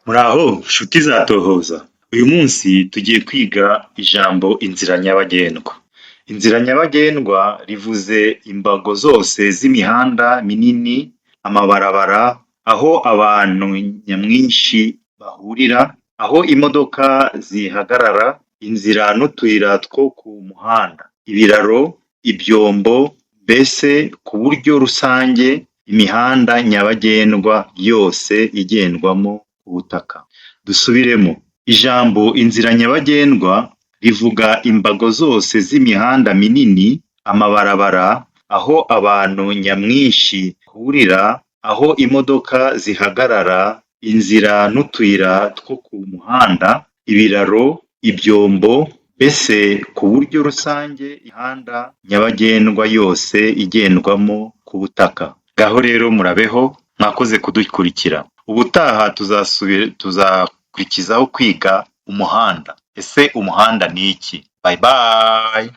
Muraho nshuti za Tohoza, uyu munsi tugiye kwiga ijambo inzira nyabagendwa. Inzira nyabagendwa rivuze imbago zose z'imihanda minini, amabarabara, aho abantu nyamwinshi bahurira, aho imodoka zihagarara, inzira n'utuyira two ku muhanda, ibiraro, ibyombo, mbese ku buryo rusange imihanda nyabagendwa yose igendwamo ubutaka. Dusubiremo, ijambo inzira nyabagendwa rivuga imbago zose z'imihanda minini, amabarabara, aho abantu nyamwinshi bahurira, aho imodoka zihagarara, inzira n'utuyira two ku muhanda, ibiraro, ibyombo, mbese ku buryo rusange imihanda nyabagendwa yose igendwamo ku butaka. Ngaho rero murabeho, mwakoze kudukurikira. Ubutaha tuzakurikizaho kwiga umuhanda. Ese umuhanda ni iki? Bye bye!